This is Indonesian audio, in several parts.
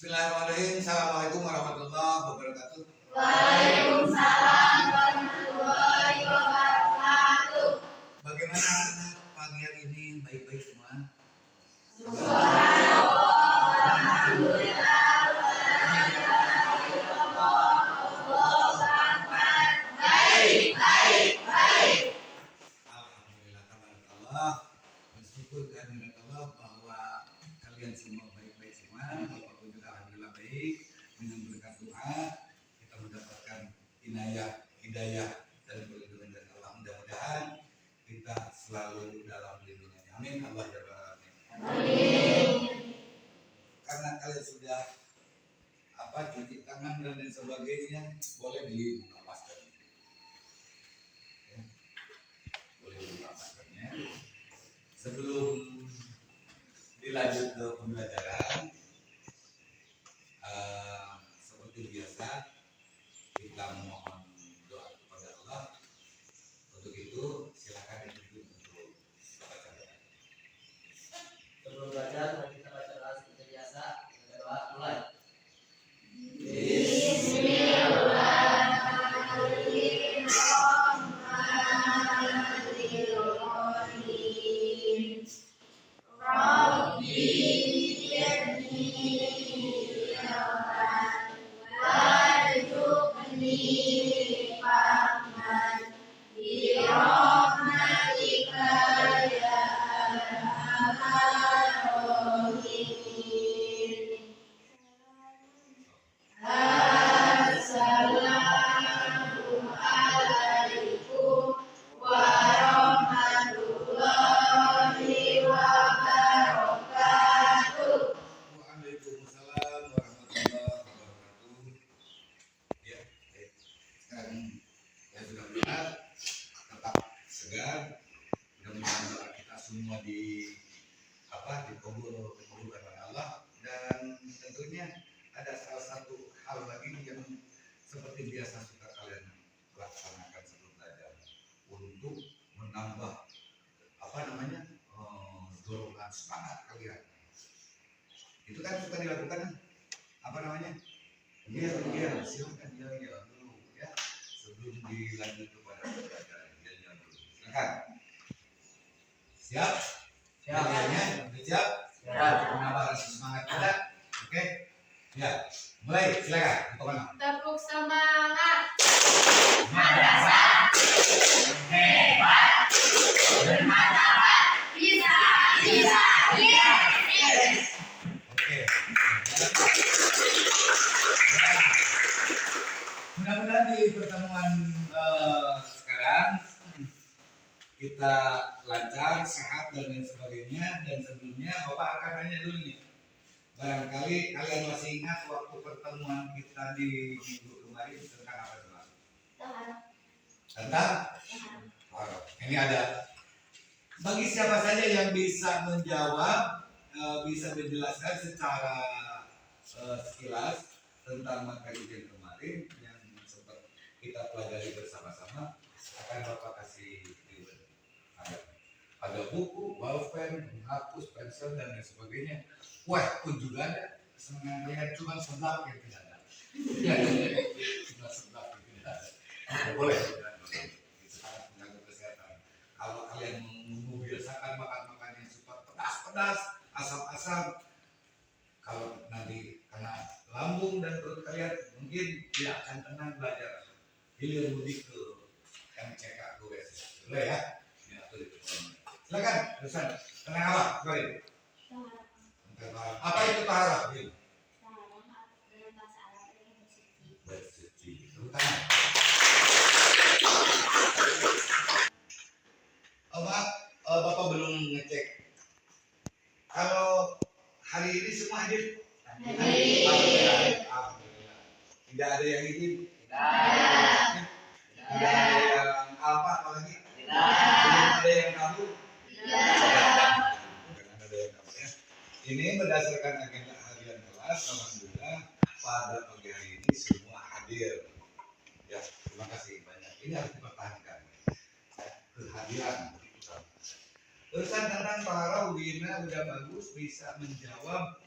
Bismillahirrahmanirrahim. Assalamualaikum warahmatullahi wabarakatuh. Waalaikumsalam warahmatullahi wabarakatuh. Bagaimana pagi hari ini? Baik-baik semua? Subhanallah, alhamdulillah, baik. Alhamdulillah, tabarakallah. Bersyukur kehadirat Allah bahwa kalian semua baik-baik semua. Bapak pun juga alhamdulillah baik. Dengan berkat doa kita mendapatkan hidayah dan perlindungan dari Allah. Mudah-mudahan kita selalu dalam lindungannya. Amin. Allah ya Rabbal alamin. Amin. Karena kalian sudah cuci tangan dan lain sebagainya, boleh dibuka maskernya. Ya, boleh dibuka maskernya. Sebelum dilanjut ke pembelajaran, seperti biasa kita mohon doa kepada Allah. Untuk itu silakan ditutup untuk baca doa. Sebelum belajar, mari kita baca doa seperti biasa. Kita doa mulai. Bismillahirrahmanirrahim. Rabbi zidni ilman warzuqni fahman birahmatika ya arhamar rahimin. Assalamualaikum warahmatullahi wabarakatuh. Waalaikumsalam warahmatullahi wabarakatuh. Ya, baik. Sekarang yang sudah benar, tetap segar. Mudah-mudahan doa kita semua dikabulkan oleh Allah. Dan tentunya ada salah satu hal lagi yang seperti biasa suka kalian laksanakan sebelum belajar untuk menambah dorongan semangat kalian. Itu kan suka dilakukan silakan yel dulu ya sebelum dilanjut kepada pembelajaran. Yel dulu, silakan. Siap? Yelnya siap? Menambah rasa semangat kita. Oke? Ya, mulai silakan. Tepuk semangat. Madrasah Hebat. Bermartabat. Bisa. Oke. Mudah-mudahan di pertemuan sekarang kita lancar, sehat dan lain sebagainya. Dan sebelumnya Bapak akan tanya dulu nih. Barangkali kalian masih ingat waktu pertemuan kita di minggu kemarin tentang apa Pak? Tentang ini ada. Bagi siapa saja yang bisa menjawab, bisa menjelaskan secara sekilas tentang materi yang kemarin yang sempat kita pelajari bersama-sama, akan Bapak kasih ribbon. Ada buku, pulpen, penghapus, pensel dan lain sebagainya. Wah, pun juga ada. Senang lihat cuma seblak yang tidak ada. Cuma seblak yang tidak ada. Boleh. Itu sangat mengganggu kesehatan. Kalau kalian membiasakan makan yang super pedas-pedas, asam-asam, kalau nanti kena lambung dan perut kalian mungkin tidak akan tenang belajar. Hilir mudik ke MCK gue. Boleh ya? Silakan, terusan. Tenang apa? Boleh. Apa itu taharah? Bersuci. Tepuk tangan. Bapak belum ngecek. Kalau hari ini semua hadir? Hadir. Alhamdulillah. Tidak ada yang izin? Tidak. Tidak ada yang apa lagi? Tidak. Belum ada yang kabur? Tidak. Bukan ada yang kabur ya. Ini berdasarkan agenda harian kelas. Alhamdulillah pada pagi hari ini semua hadir. Ya, terima kasih banyak. Ini harus dipertahankan. Kehadiran. Urusan tentang para Wina udah bagus, bisa menjawab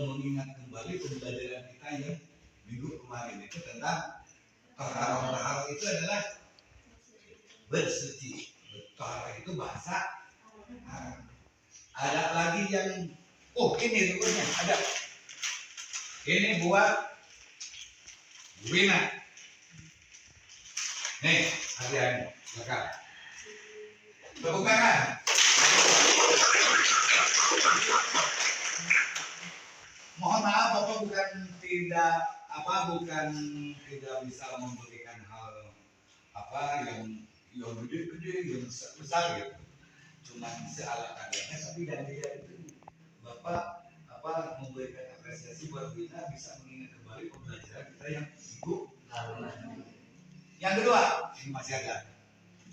mengingat kembali pembelajaran kita yang minggu kemarin itu tentang tahara itu adalah bersuci. Tahara itu bahasa Arab. Ada lagi yang ini ributnya ada. Ini buat Wina. Nih, hadiahnya. Silakan. Tepuk tangan. Mohon maaf, Bapak bukan tidak bisa memberikan hal yang gede-gede, yang besar gitu. Cuma seala kadarnya, tapi dan dia itu Bapak memberikan apresiasi buat kita bisa mengingat kembali pembelajaran kita yang minggu lalu. Yang kedua, ini masih ada.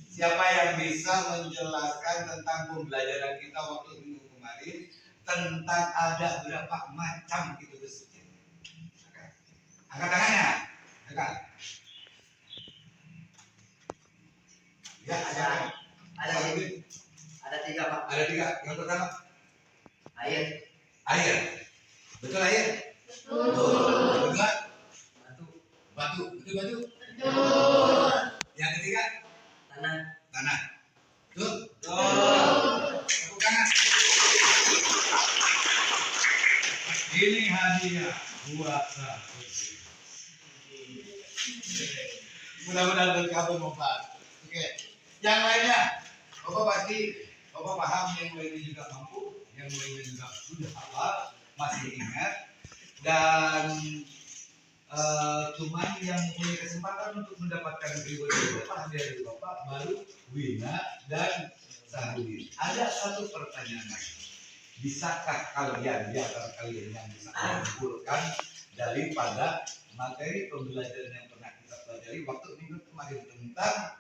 Siapa yang bisa menjelaskan tentang pembelajaran kita waktu minggu kemarin tentang ada berapa macam itu bersuci? Angkat tangannya. Angkat. Ya, ada tiga Pak. Ada tiga. Yang pertama, Air, air. Betul air? Betul. Yang kedua, batu, batu. Betul batu? Betul. Yang ketiga, tanah. tanah. Betul? Betul. Tepuk tangan. Ini hadiah buat satu. Mudah-mudahan berkabung Bapak. Oke. Yang lainnya, Bapak paham, yang lainnya juga mampu, yang lainnya juga sudah hafal, masih ingat, dan cuman yang punya kesempatan untuk mendapatkan reward dari Bapak, hadiah dari Bapak baru Wina dan Sahrudin. Ada satu pertanyaan lagi. Bisakah kalian, di antara kalian yang bisa mengumpulkan daripada materi pembelajaran yang pernah kita pelajari waktu minggu kemarin tentang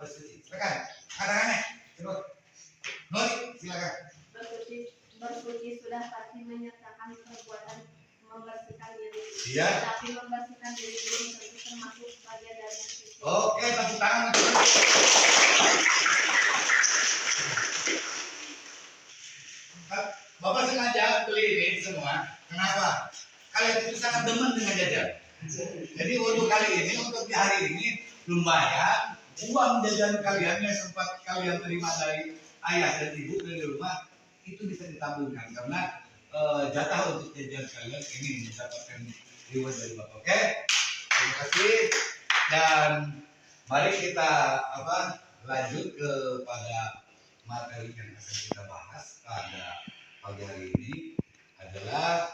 bersuci? Silakan, katakannya. Coba. Nori, silakan. Bersuci sudah pasti menyertakan perbuatan membersihkan diri. Iya. Tapi membersihkan diri belum tentu termasuk bagian dari yang suci. Oke, tepuk tangan. Bapak sengaja beli ini semua. Kenapa? Kalian itu sangat demen dengan jajan. Jadi untuk kali ini, untuk di hari ini, lumayan uang jajan kalian yang sempat kalian terima dari ayah dan ibu dari rumah itu bisa ditabungkan karena jatah untuk jajan kalian ini mendapatkan reward dari Bapak. Oke? Terima kasih dan mari kita lanjut kepada materi yang akan kita bahas pada pagi hari ini adalah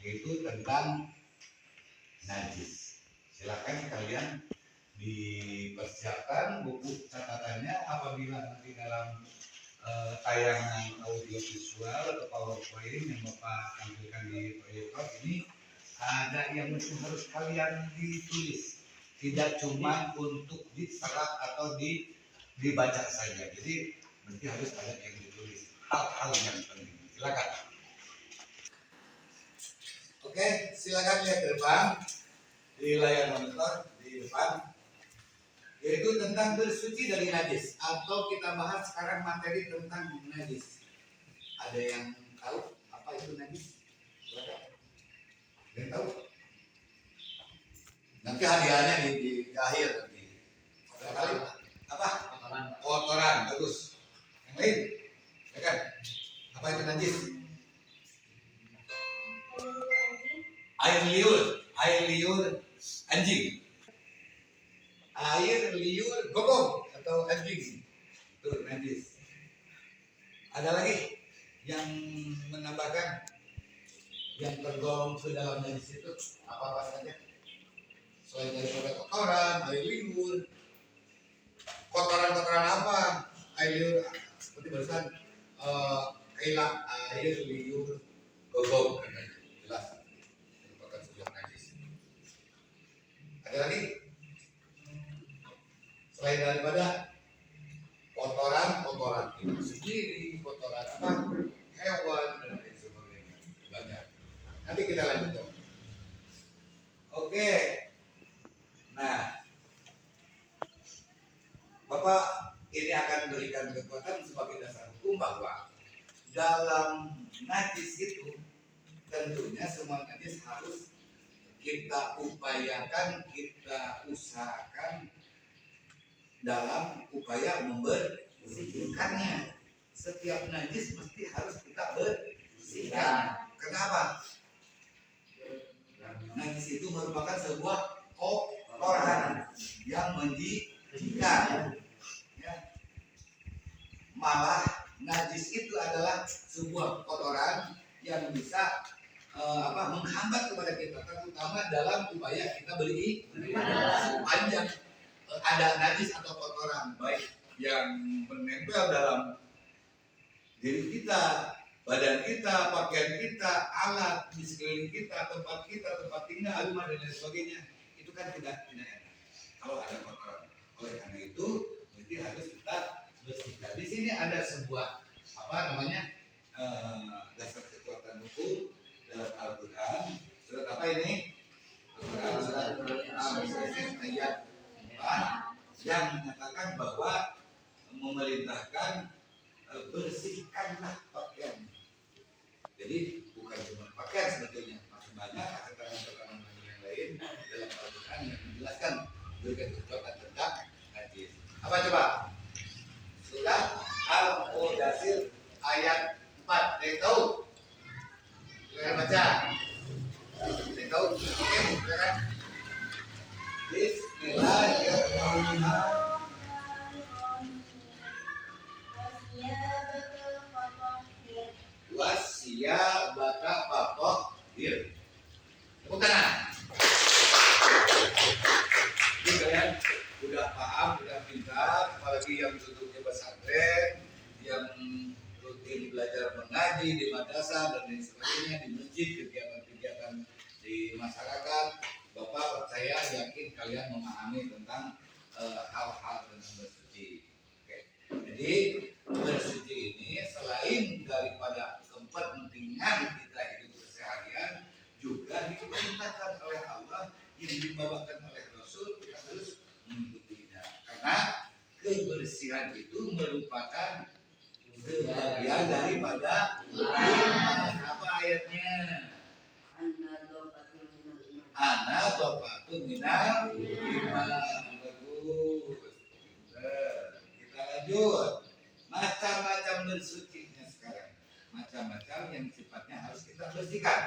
yaitu tentang najis. Silakan kalian dipersiapkan buku catatannya apabila nanti dalam tayangan audio visual atau PowerPoint yang Bapak tampilkan di proyektor ini ada yang mesti harus kalian ditulis, tidak cuma untuk diserap atau dibaca saja. Jadi mesti harus ada yang ditulis hal-hal yang penting. Silakan. Oke, silakan lihat ke depan di layar monitor di depan, yaitu tentang bersuci dari najis atau kita bahas sekarang materi tentang najis. Ada yang tahu apa itu najis? Silakan. Ada yang tahu? Nanti hadiahnya di akhir nanti. Kali apa? Kotoran, bagus. Yang lain, silakan. Apa itu najis? Air liur anjing, air liur gogong atau anjing, itu najis. Ada lagi yang menambahkan yang tergolong ke dalam najis itu apa saja? Selain daripada kotoran, air liur, kotoran apa? Air liur seperti barusan kaila, air liur gogong, jelas. Ada lagi selain daripada kotoran itu sendiri, kotoran hewan dan lain sebagainya, banyak. Nanti kita lanjut. Oke, nah Bapak ini akan berikan kekuatan sebagai dasar hukum bahwa dalam najis itu tentunya semua najis harus kita upayakan, kita usahakan dalam upaya membersihkannya. Setiap najis mesti harus kita bersihkan. Kenapa? Najis itu merupakan sebuah kotoran yang menjijikan. Ya. Malah najis itu adalah sebuah kotoran yang bisa menghambat kepada kita, terutama dalam upaya kita beribadah. Sepanjang ada najis atau kotoran baik yang menempel dalam diri kita, badan kita, pakaian kita, alat di sekeliling kita, tempat tinggal, rumah dan lain sebagainya, itu kan tidak enak kalau ada kotoran. Oleh karena itu, mesti harus kita bersihkan. Di sini ada sebuah dasar kekuatan hukum dalam Al-Quran. Surat apa ini? Al-Quran surat ayat 4 yang menyatakan bahwa memerintahkan bersihkanlah pakaian. Jadi bukan cuma pakaian sebetulnya, masih banyak keterangan yang lain dalam Al-Quran yang menjelaskan berikan kekuatan tentang najis. Apa coba? Surat Al-Mudaththir ayat 4. Ada yang tahu? Silakan baca. Ada yang tahu? Oke, silakan. Bismillahirrahmanirrahim. Wasiyabaka fatahhir. Tepuk tangan. Jadi kalian udah paham, udah pintar, apalagi yang duduknya pesantren, yang rutin belajar mengaji di madrasah dan lain sebagainya, di masjid, kegiatan-kegiatan di masyarakat. Bapak percaya, yakin kalian memahami tentang hal-hal tentang bersuci. Oke. Jadi bersuci ini selain daripada kepentingan kita hidup keseharian, juga diperintahkan oleh Allah, yang dibawakan oleh Rasul, kita harus mengikutinya. Karena kebersihan itu merupakan sebagian daripada iman. Apa ayatnya? Ana bafatun minal iman. Bagus. Kita lanjut. Macam-macam bersucinya sekarang. Macam-macam yang sifatnya harus kita bersihkan.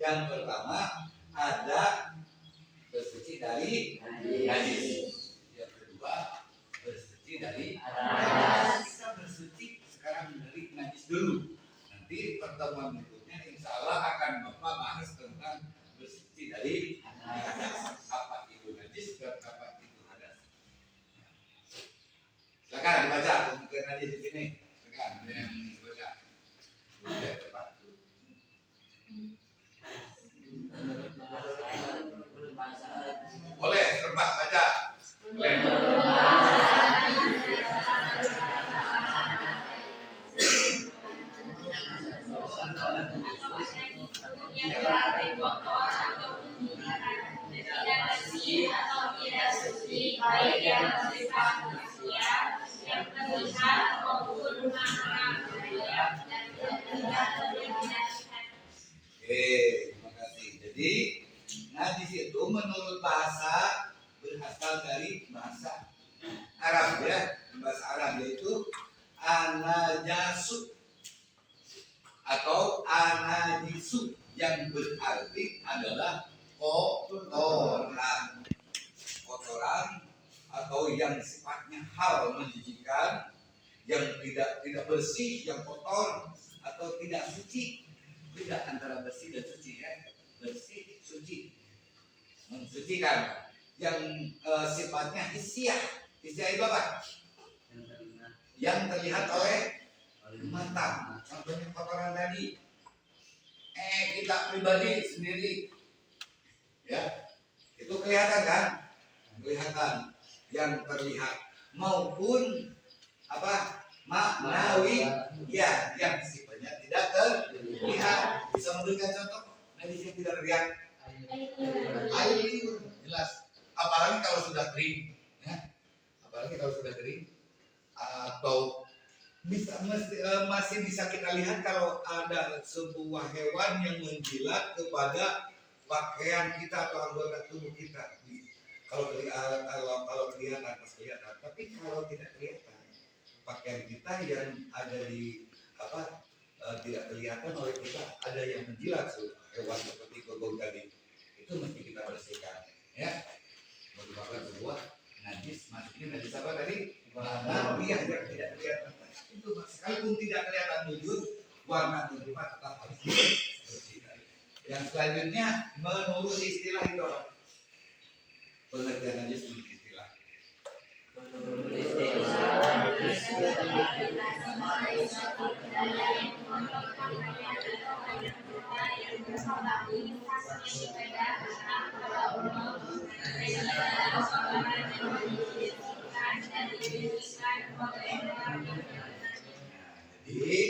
Yang pertama ada bersuci dari najis. Yang kedua bersuci dari hadas. Kita bersuci sekarang dari najis dulu. Nanti pertemuan berikutnya insya Allah akan Bapak bahas tentang bersuci dari hadas. Apa itu najis dan apa itu hadas. Silakan dibaca pembukaan najis di sini. Silakan ada yang dibaca. Ya, cepat. Boleh, serbat baca. Boleh. Baik yang bersifat manusia, yang terlihat maupun makna dan tidak terlihat. Oke, terima kasih. Jadi najis itu menurut bahasa berasal dari bahasa Arab ya. Bahasa Arab yaitu anajasu atau anajisu yang berarti adalah kotoran. Kotoran atau yang sifatnya hal menjijikan, yang tidak bersih, yang kotor atau tidak suci. Beda antara bersih dan suci ya. Bersih, suci, mensucikan. Yang sifatnya hisiah. Hisiah itu apa? Yang terlihat oleh mata. Contohnya kotoran tadi. Kita pribadi sendiri, ya, itu kelihatan kan? Kelihatan yang terlihat maupun apa maknawi ya yang sifatnya tidak terlihat. Bisa memberikan contoh najis yang tidak terlihat? Air liur jelas, apalagi kalau sudah kering ya. Apalagi kalau sudah kering atau masih bisa kita lihat kalau ada sebuah hewan yang menjilat kepada pakaian kita atau anggota tubuh kita. Kalau kelihatan pas kelihatan, tapi kalau tidak kelihatan pakaian kita yang ada di tidak kelihatan oleh kita ada yang menjilat hewan seperti kobong tadi, itu mesti kita bersihkan ya, merupakan sebuah najis. Maksudnya najis apa tadi? Nabi yang tidak kelihatan itu, sekalipun tidak kelihatan wujud warna tubuh tetap harus bersihkan. Yang selanjutnya menurut istilah itu pengertian najis menurut istilah. Jadi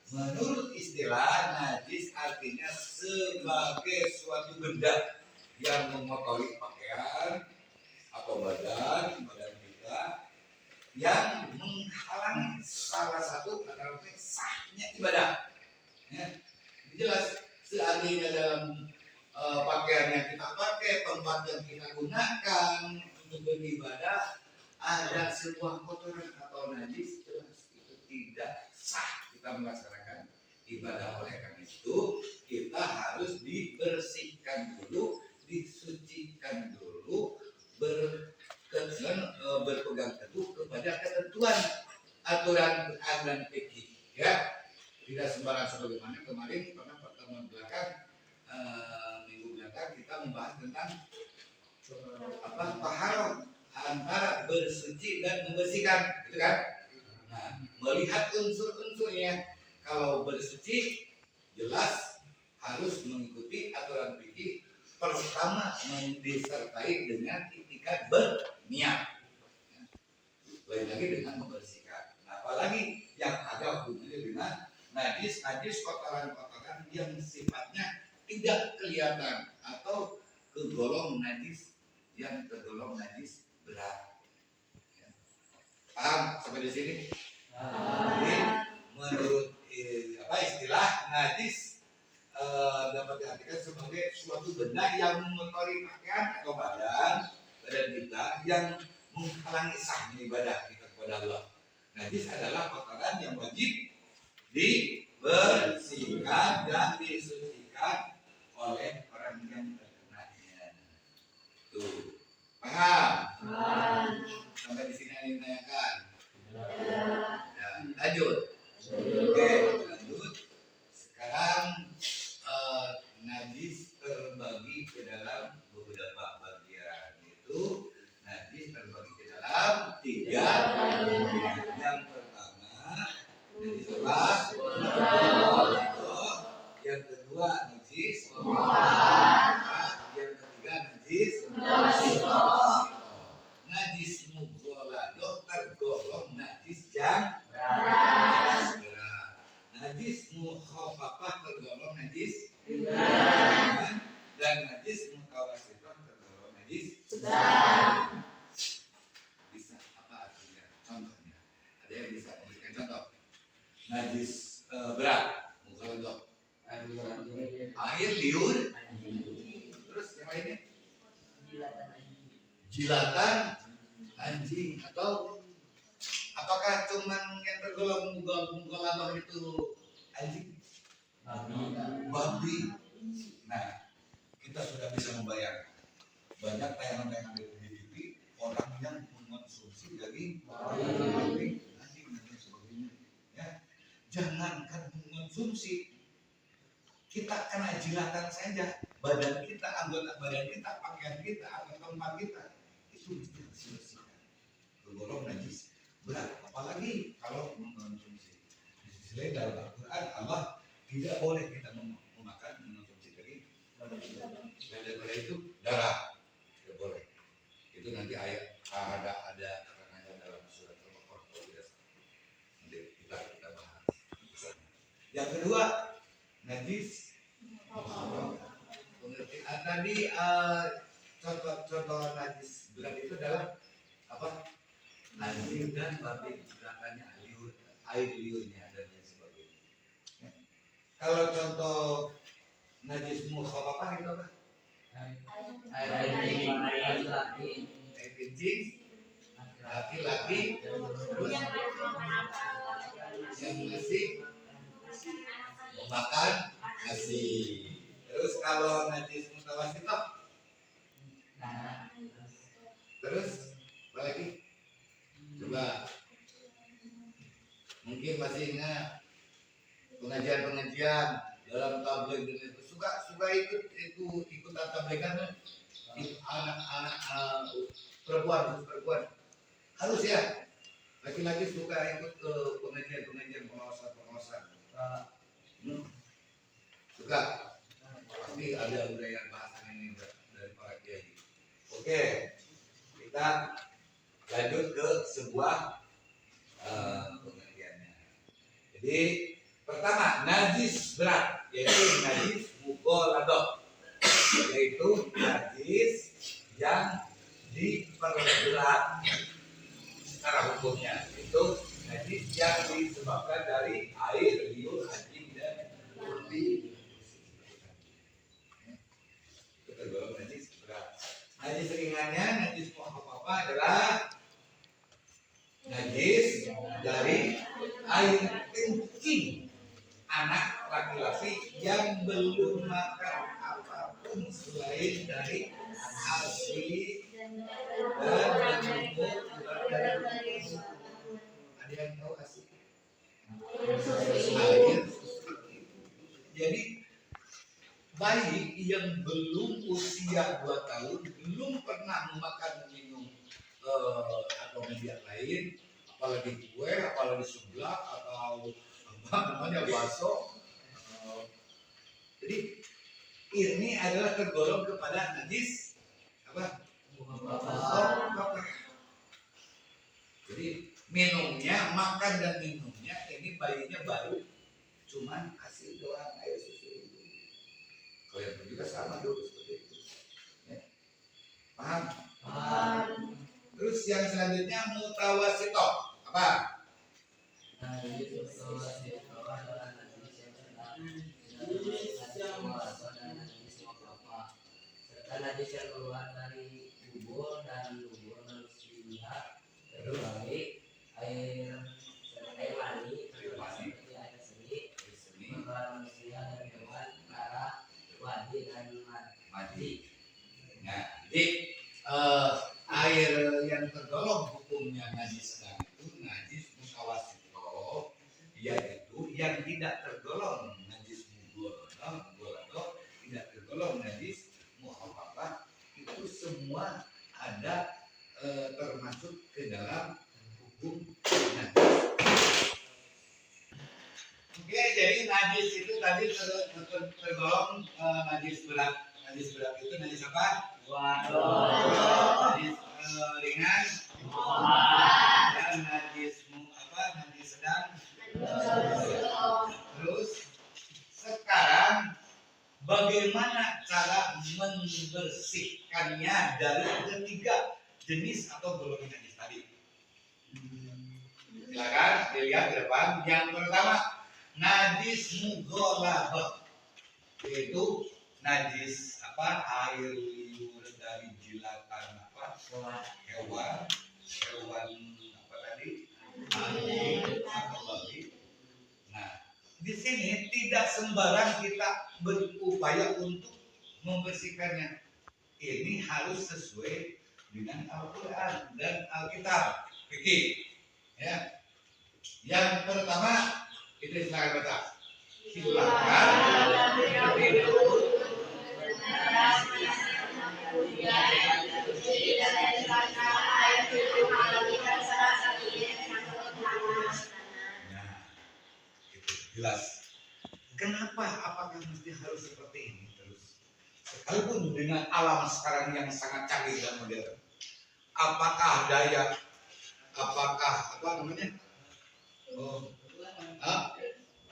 menurut istilah najis artinya sebagai suatu benda yang mengotori pakaian atau badan kita yang menghalangi salah satu adalah sahnya ibadah. Ya, jelas seandainya dalam pakaian yang kita pakai, tempat yang kita gunakan untuk beribadah ada sebuah kotoran atau najis, jelas itu tidak sah kita melaksanakan ibadah. Oleh karena itu kita harus dibersihkan dulu, disucikan dulu, berpegang teguh kepada ketentuan aturan Quran dan fikih ya, tidak sembarang. Sebagaimana kemarin pada pertemuan belakang minggu belakang kita membahas tentang paham antara bersuci dan membersihkan, gitu kan? Nah, melihat unsur-unsurnya, kalau bersuci jelas harus mengikuti aturan fikih. Pertama disertai dengan itikat berniat, lain lagi dengan membersihkan. Nah, apalagi yang ada hubungannya dengan najis kotoran-kotoran yang sifatnya tidak kelihatan atau tergolong najis yang tergolong najis berat. Paham sampai di sini? Jadi menurut istilah najis dapat diartikan sebagai suatu benda yang mengotori pakaian atau badan kita yang menghalangi sahnya ibadah kita kepada Allah. Najis adalah kotoran yang wajib dibersihkan dan disucikan oleh orang yang terkenanya. Tuh, paham? Sampai di sini ada yang ditanyakan? Ya, lanjut. Oke, lanjut. Sekarang najis terbagi ke dalam beberapa bagian. Itu najis terbagi ke dalam 3 bagian. Yang pertama najis apa? Yang kedua najis yang ketiga najis najis mughalladah tergolong najis yang berat. Najis mukhafafah tergolong najis ringan, dan najis mutawassithah tergolong najis sedang. Bisa apa artinya? Contohnya, ada yang bisa memberikan contoh. Najis berat, mughalladah, air liur, terus yang lainnya jilatan anjing, atau apakah cuman yang tergolong mughalladah itu anjing? Babi. Nah, kita sudah bisa membayangkan banyak tayangan-tayangan di TV orang yang mengonsumsi daging babi, anjing dan sebagainya. Ya, jangankan mengonsumsi, kita kena jilatan saja, badan kita, anggota badan kita, pakaian kita, atau tempat kita itu mesti dibersihkan. Tergolong najis berat, apalagi kalau mengonsumsi. Di sisi lain dalam Al-Quran Allah tidak boleh kita memakan mengonsumsi daging, dan daripada itu darah tidak boleh. Itu nanti ayat ada karenanya dalam surat Al-Baqarah. Nanti kita bahas. Yang kedua najis pengertian tadi, contoh najis berat itu adalah apa? Anjing dan babi. Belakangnya air liurnya dan lain sebagainya. Ya. Kalau contoh najis mukhalafah itu apa? Air laki-laki. Air kencing laki-laki, terus yang masih makan nasi. Terus kalau najis mutawasithah, terus apa lagi? Coba mungkin masih ingat pengajian dalam tabligh dan itu suka ikut tablighan anak-anak perempuan harus ya, laki-laki suka ikut ke pengajian pengawasan suka, pasti ada budaya bahasan ini dari para kiai. Oke, kita lanjut ke sebuah pengertiannya. Jadi pertama, najis berat, yaitu najis mughaladhah, yaitu najis yang diperberat secara hukumnya. Itu najis yang disebabkan dari air liur, anjing dan kulit. Itu tergolong najis berat. Najis ringannya, najis apa adalah najis dari air kencing anak laki-laki yang belum makan apapun selain dari ASI dan menumbuh dari ada yang tahu ASI? Air. Jadi bayi yang belum usia 2 tahun belum pernah memakan minum atau media lain, apalagi kue, apalagi seblak atau apa namanya bakso. Jadi ini adalah tergolong kepada najis apa? Mukhalafah. Jadi minumnya, makan dan minumnya ini bayinya baru cuman hasil doang air susu. Kalau yang juga sama dulu seperti itu. Ya. Paham? Terus yang selanjutnya mutawasithah apa? Najis yang keluar dari tubuh dan tubuh manusia terbaik air mani seperti air seni keluar manusia dan hewan darah wadi dan mati. Nah, jadi air yang tergolong hukumnya najis dan itu najis mutawasithah, yaitu yang tidak tergolong najis mughaladhah, tidak tergolong najis mukhalafah, itu semua ada termasuk ke dalam hukum najis. Oke, jadi najis itu tadi tergolong najis berat. Najis berat itu najis apa? Najis ringan dan najis najis sedang. Terus sekarang bagaimana cara membersihkannya dari ketiga jenis atau golongan najis tadi? Silakan dilihat ke depan. Yang pertama, najis mughaladhah, yaitu najis air liur dari jilatan hewan apa tadi, anjing atau babi. Nah, di sini tidak sembarang kita berupaya untuk membersihkannya. Ini harus sesuai dengan Al-Quran dan Alkitab. Fikih. Ya. Yang pertama, itu silakan baca. Silakan. Nah, itu jelas. Kenapa? Apakah mesti harus seperti ini terus? Sekalipun dengan alam sekarang yang sangat canggih dan modern, apakah daya, apakah apa namanya,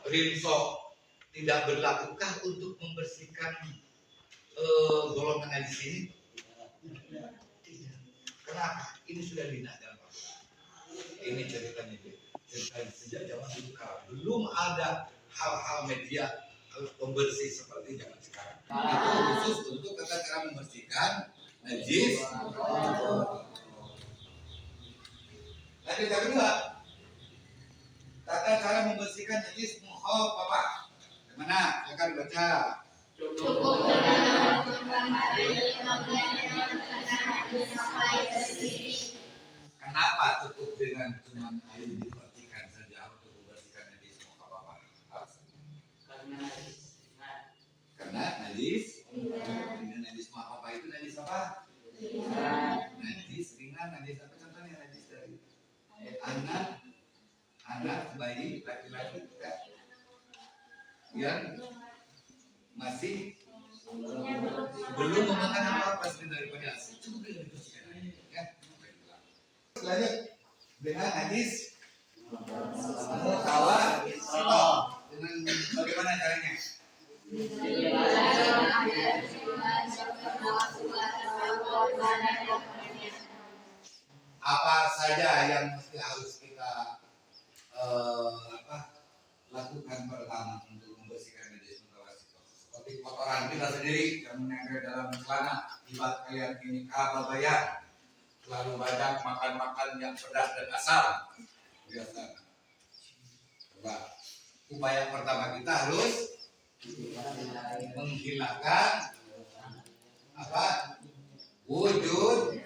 rinso tidak berlakukah untuk membersihkan golongan najis ini? Tidak. Kenapa? Ini sudah dinah dalam Al-Quran. Ini ceritanya. sejak zaman dulu kala belum ada hal-hal media pembersih seperti zaman sekarang. Itu khusus untuk tata cara membersihkan najis. Lanjut yang kedua, tata cara membersihkan najis mukhafafah. Gimana? Silakan baca. Cukup dengan menambahkan air 15 cm. Kenapa cukup dengan cuma air dipercikan saja untuk membersihkan najis mukhafafah? Karena najis. Dengan najis mukhafafah itu najis apa? Najis ringan, najis apa contohnya? Najis dari anak bayi laki-laki yang masih belum memakan apa-apa selain daripada asi. Cukup dengan dibersihkan ya. Lanjut dengan najis mukhawah dengan bagaimana caranya? Apa saja yang mesti harus kita lakukan pertama untuk membersihkan najis mukhawah itu? Seperti kotoran kita sendiri yang menempel dalam celana, ibarat kalian ini kababayan, selalu banyak makan-makan yang pedas dan asam. Biasa. Coba upaya pertama kita harus menghilangkan apa? Wujudnya.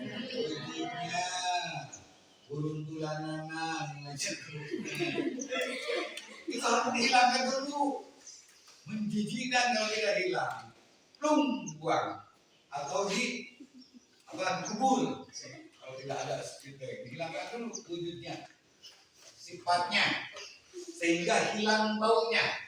Buruntulanana itu harus dihilangkan dulu. Menjijikkan kalau tidak hilang. Plung buang atau dikubur kalau tidak ada seperti dihilangkan dulu wujudnya, sifatnya, sehingga hilang baunya,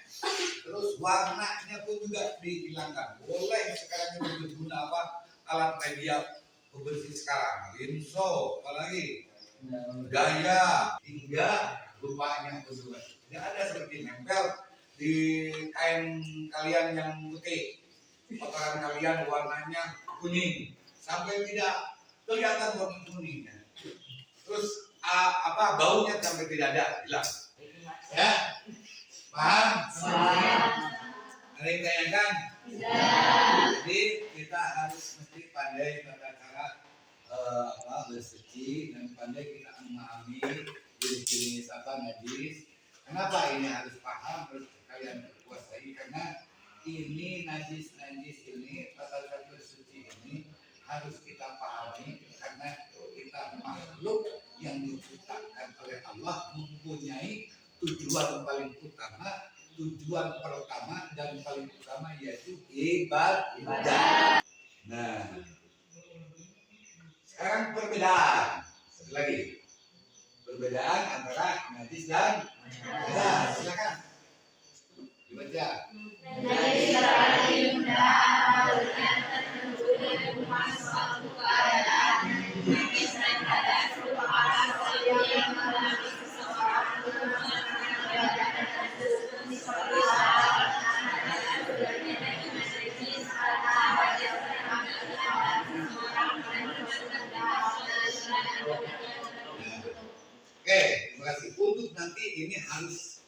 terus warnanya pun juga dihilangkan. Boleh sekarang ini berguna apa alat media pembersih sekarang, rinso, apalagi gaya hingga rupanya berubah. Tidak ada seperti nempel di kain kalian yang putih, kotoran kalian warnanya kuning sampai tidak kelihatan warna kuningnya. Terus baunya sampai tidak ada, hilang. Ya, paham? Ada yang tanyakan? Jadi kita harus mesti pandai tata cara bersuci dan pandai kita memahami jenis-jenis najis. Kenapa ini harus paham, harus kalian kuasai? Karena ini najis ini tata cara bersuci ini harus kita pahami karena kita makhluk yang diciptakan oleh Allah mempunyai tujuan paling utama, tujuan pertama dan paling utama yaitu ibadah. Nah, sekarang perbedaan. Satu lagi. Perbedaan antara najis dan beda. Silakan. Dibaca. Najis berarti benda yang tertentu dengan suatu keadaan. Najis dan hadas merupakan sesuatu yang mengalami seseorang untuk melakukan tertentu seperti salat, hadas berarti dengan najis karena hadas termasuk dalam seseorang dan Oke, terima kasih. Untuk nanti ini harus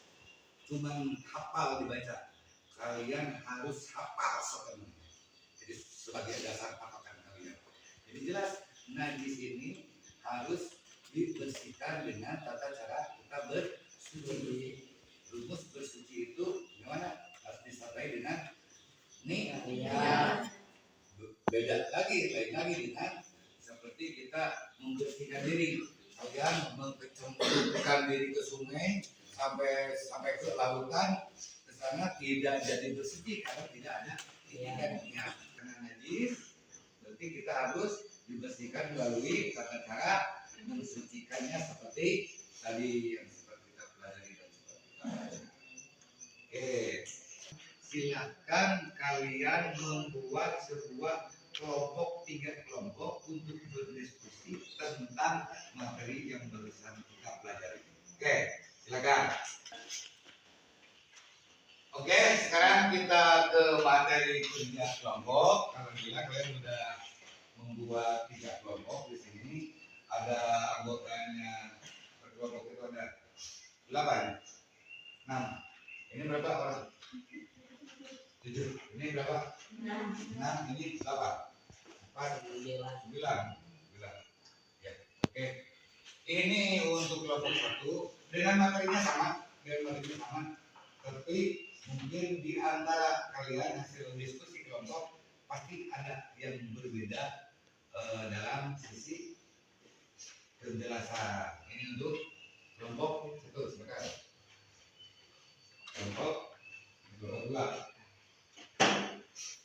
cuman hafal dibaca. Kalian harus hafal sepenuhnya. Jadi sebagai dasar hafalan kalian. Jadi jelas najis ini harus dibersihkan dengan tata cara kita bersuci. Rumus bersuci itu gimana? Harus disertai dengan beda lagi, lain lagi dengan seperti kita membersihkan diri. Kalian mengkecamkan diri ke sungai sampai ke lautan, ke sana tidak jadi bersih karena tidak ada ikannya. Karena najis, berarti kita harus dibersihkan melalui tata cara mensucikannya seperti tadi yang seperti kita pelajari dan seperti kita baca. Oke, silakan kalian membuat sebuah kelompok, 3 kelompok untuk berdiskusi tentang materi yang barusan kita pelajari. Oke, silakan. Oke, sekarang kita ke materi kerja kelompok. Alhamdulillah kalian sudah membuat 3 kelompok di sini. Ada anggotanya, berkelompok itu ada 8, 6. Ini berapa orang? 7. Ini berapa? 6. Ini 8. 4, 9. Ya, oke. Ini untuk kelompok 1 dengan materinya sama, tapi mungkin di antara kalian hasil diskusi kelompok pasti ada yang berbeda dalam sisi penjelasan. Ini untuk kelompok 1, silakan. Kelompok 2.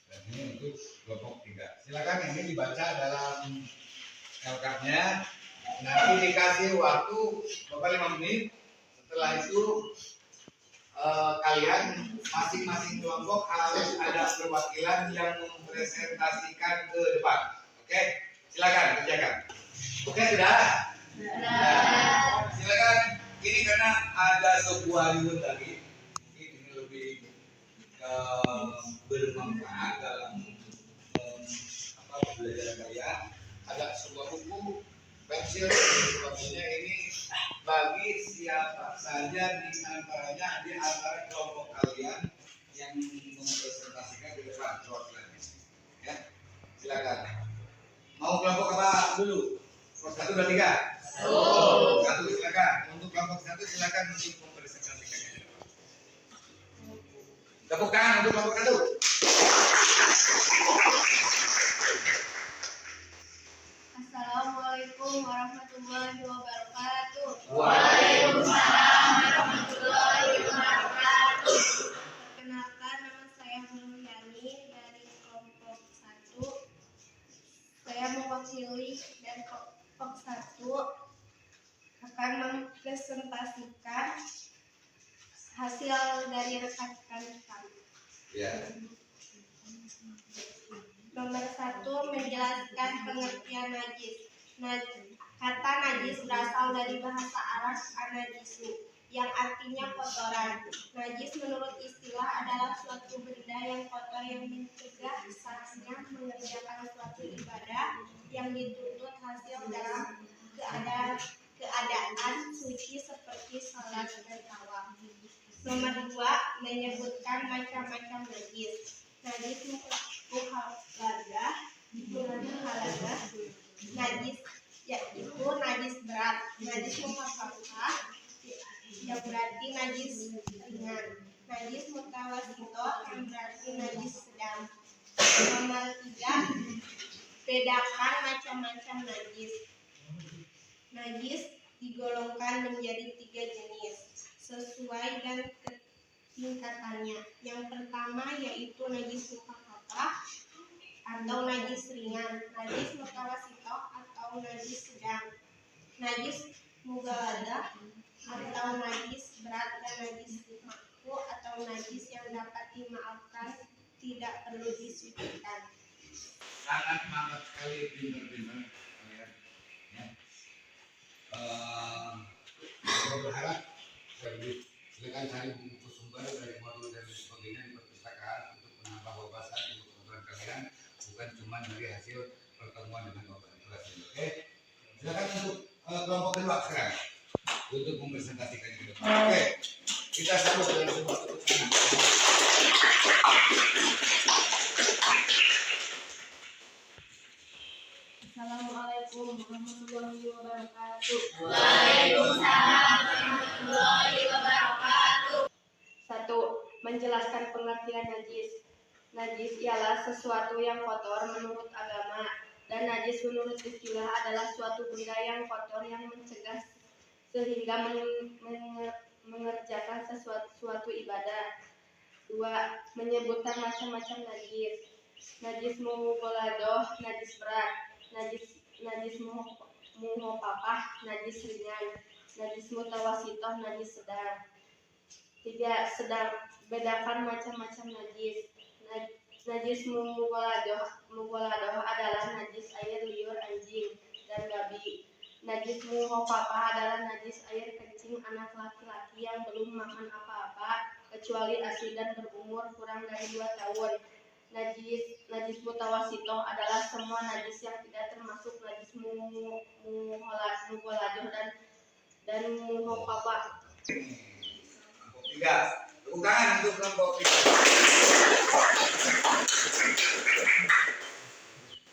Dan ini untuk kelompok 3. Silakan ini dibaca dalam LK-nya. Nanti dikasih waktu Bapak 5 menit. Setelah itu kalian masing-masing kelompok harus ada perwakilan yang mempresentasikan ke depan. Oke, silakan kerjakan. Oke, sudah? Silakan. Ini karena ada sebuah ribut tadi, mungkin ini lebih bermanfaat dalam pembelajaran kalian. Ada sebuah buku pensil sebagainya, ini bagi siapa saja di antara kelompok kalian yang mempresentasikan di depan perwakilannya. Ya, silakan. Mau kelompok apa dulu? Kelompok 1, 2, 3. Satu, silakan. Untuk kelompok 1 silakan untuk mempresentasikannya di depan. Tepuk tangan untuk kelompok 1. Assalamualaikum warahmatullahi wabarakatuh. Waalaikumsalam warahmatullahi wabarakatuh. Perkenalkan, nama saya Mulyani dari kelompok 1. Saya mewakili dari kelompok 1 akan mempresentasikan hasil dari rekan-rekan kami. Ya. Nomor 1, menjelaskan pengertian najis. Kata najis berasal dari bahasa Arab an-najisu, yang artinya kotoran. Najis menurut istilah adalah suatu benda yang kotor yang mencegah saksinya mengerjakan suatu ibadah yang dituntut hasil dalam keadaan suci seperti salat dan tawaf. Nomor 2, menyebutkan macam-macam najis. Najis muhaladah, najis yaitu najis berat. Najis muhafafah yang berarti najis ringan. Najis mutawasito yang berarti najis sedang. Nomor 3, bedakan macam-macam najis. Najis digolongkan menjadi 3 jenis sesuai dan tingkatannya. Yang pertama yaitu najis muhafafah atau najis ringan, najis mutawasito atau najis sedang, najis mughalladah atau najis berat, dan najis makruh atau najis yang dapat dimaafkan, tidak perlu disucikan. Sangat sekali pintar-pintar kalian. Ya. Saya berharap silakan cari buku sumber dari modul dan sebagainya di perpustakaan untuk menambah wawasan untuk pengetahuan kalian, bukan cuma dari hasil pertemuan dengan Bapak kelas ini. Oke, silakan untuk kelompok kedua sekarang untuk mempresentasikan itu. Oke, kita sambut dengan sebuah tepuk tangan. Assalamualaikum warahmatullahi wabarakatuh. Waalaikumsalam warahmatullahi wabarakatuh. 1. Menjelaskan pengertian najis. Najis ialah sesuatu yang kotor menurut agama, dan najis menurut istilah adalah suatu benda yang kotor yang mencegah sehingga mengerjakan suatu ibadah. 2. Menyebutkan macam-macam najis. Najis mughaladah, najis berat, najis muhafafah, najis ringan, najis mutawasitoh, najis sedang. 3. Sedang, bedakan macam-macam najis. Najis mughaladah adalah najis air liur anjing dan babi. Najis muhafafah adalah najis air kencing anak laki-laki yang belum makan apa-apa kecuali ASI dan berumur kurang dari 2 tahun. Najis mutawasitoh adalah semua najis yang tidak termasuk najis mughaladah dan muhafafah. Kelompok 3. Tepuk tangan untuk kelompok 3.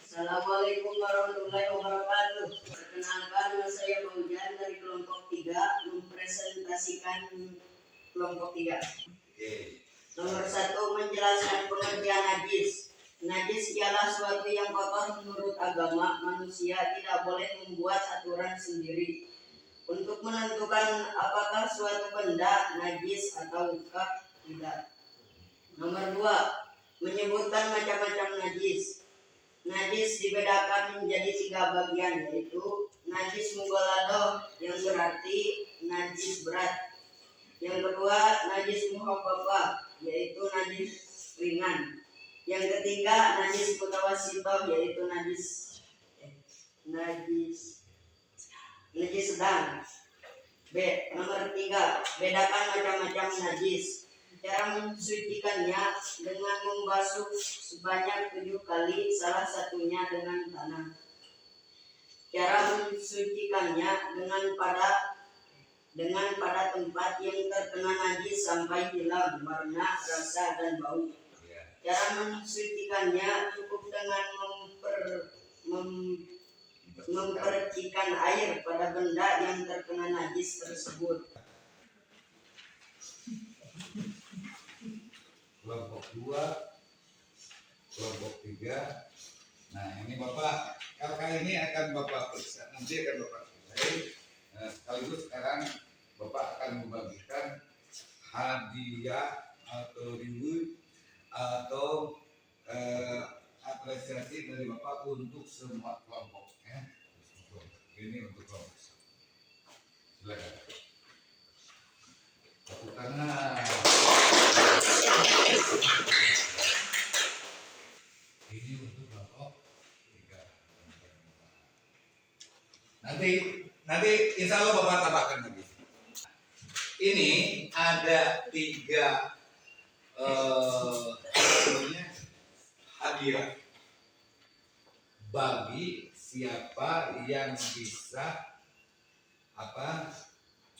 Assalamualaikum warahmatullahi wabarakatuh. Perkenalkan, nama saya Fauzan dari kelompok 3 mempresentasikan kelompok 3. Oke. Nomor 1, menjelaskan pengertian najis. Najis ialah suatu yang kotor menurut agama. Manusia tidak boleh membuat aturan sendiri untuk menentukan apakah suatu benda najis ataukah tidak. Nomor 2, menyebutkan macam-macam najis. Najis dibedakan menjadi 3 bagian, yaitu najis mughaladoh yang berarti najis berat. Yang kedua, najis muhaffafah, yaitu najis ringan. Yang ketiga, najis mutawassithah, yaitu najis sedang. B. Nomor 3, bedakan macam-macam najis. Cara mensucikannya dengan membasuh sebanyak 7 kali, salah satunya dengan tanah. Cara mensucikannya dengan pada tempat yang terkena najis sampai hilang warna, rasa, dan bau. Cara mensucikannya cukup dengan mempercikan air pada benda yang terkena najis tersebut. Kelompok 2, kelompok 3. Nah, ini Bapak, kali ini akan Bapak periksa, nanti akan Bapak periksa. Sekaligus sekarang Bapak akan membagikan hadiah atau reward atau apresiasi dari Bapak untuk semua kelompok. Ya. Ini untuk kelompok. Silakan. Tepuk tangan. Ini untuk kelompok 3. Nanti insya Allah Bapak tambahkan lagi. Ini ada 3 hadiah bagi siapa yang bisa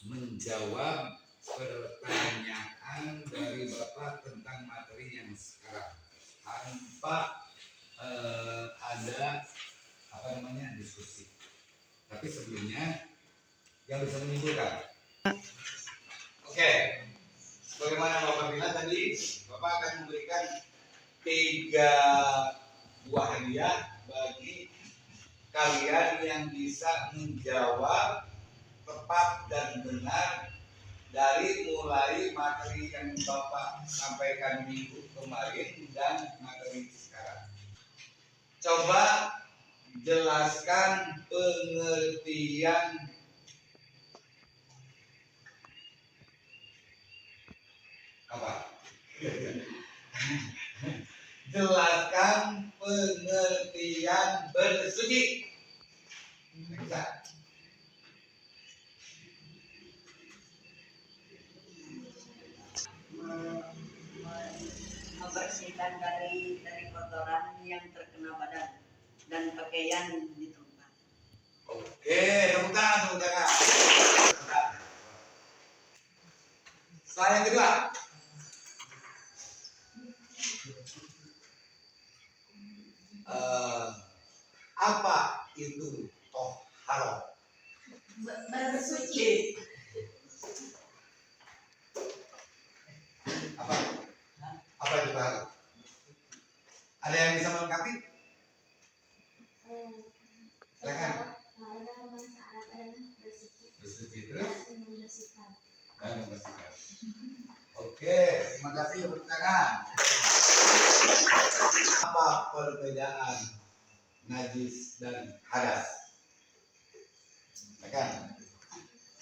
menjawab pertanyaan dari Bapak tentang materi yang sekarang tanpa ada diskusi. Tapi sebelumnya yang bisa menyimpulkan. Oke. Bagaimana Bapak bilang tadi, Bapak akan memberikan 3 buah hadiah bagi kalian yang bisa menjawab tepat dan benar dari mulai materi yang Bapak sampaikan minggu kemarin dan materi sekarang. Coba jelaskan pengertian jelaskan pengertian bersuci. Bisa. Membersihkan dari kotoran yang terkena badan dan pakaian di tempat. Oke, tepuk tangan. Setelah yang kedua, apa itu toharo? Bersuci. Apa itu toharo? Ada yang bisa melengkapi? Silakan. Bersuci terus dan membersihkan. Oke, terima kasih tepuk tangan. Apa perbedaan najis dan hadas? Silakan.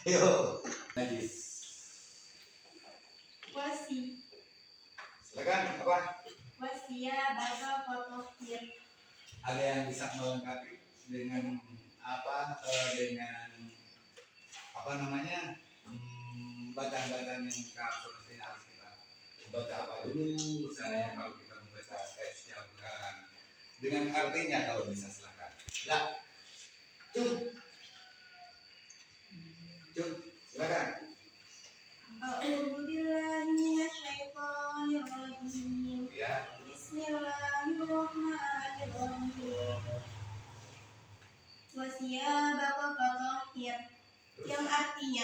Yuk, najis. Wasi, Silakan, apa? wasia, baga, fotokir. Ada yang bisa melengkapi dengan badan-badan yang seperti harus kita baca apa dulu misalnya kalau kita membaca teksnya bukan dengan artinya kalau bisa silakan. Ya, Cung, silakan. wasiyabaka fatahhir, yang artinya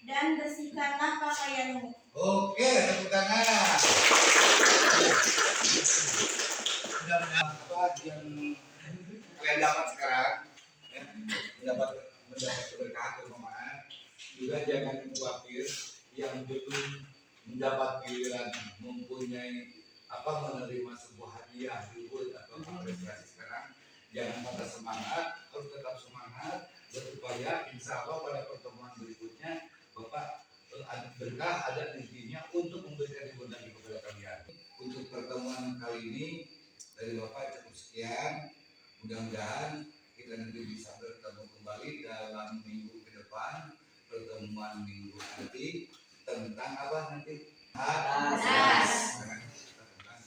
dan bersihkanlah pakaianmu. Oke, tepuk tangan. Mudah-mudahan apa yang kalian dapat sekarang, ya, mendapat keberkahan keberkahan. Juga jangan khawatir yang belum mendapat giliran mempunyai menerima sebuah hadiah reward atau apresiasi sekarang, jangan patah semangat, harus tetap semangat berupaya. Insya Allah pada pertemuan berikutnya Bapak berkah ada intinya untuk memberikan reward lagi kepada kalian. Untuk pertemuan kali ini dari Bapak cukup sekian. Mudah-mudahan kita nanti bisa bertemu kembali dalam minggu ke depan, pertemuan minggu nanti tentang apa nanti? Nas. Tentang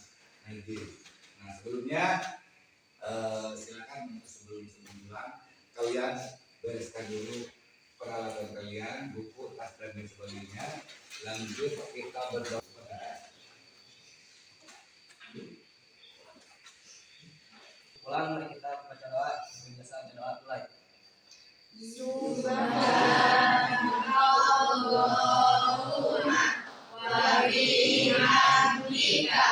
najis. Nah sebelumnya silakan sebelum pulang kalian bereskan dulu peralatan kalian, buku, tas dan lain sebagainya. Lanjut kita berdoa. Ulang, mari kita baca doa. Biasa baca doa mulai. Subhanallahumma wa bihamdika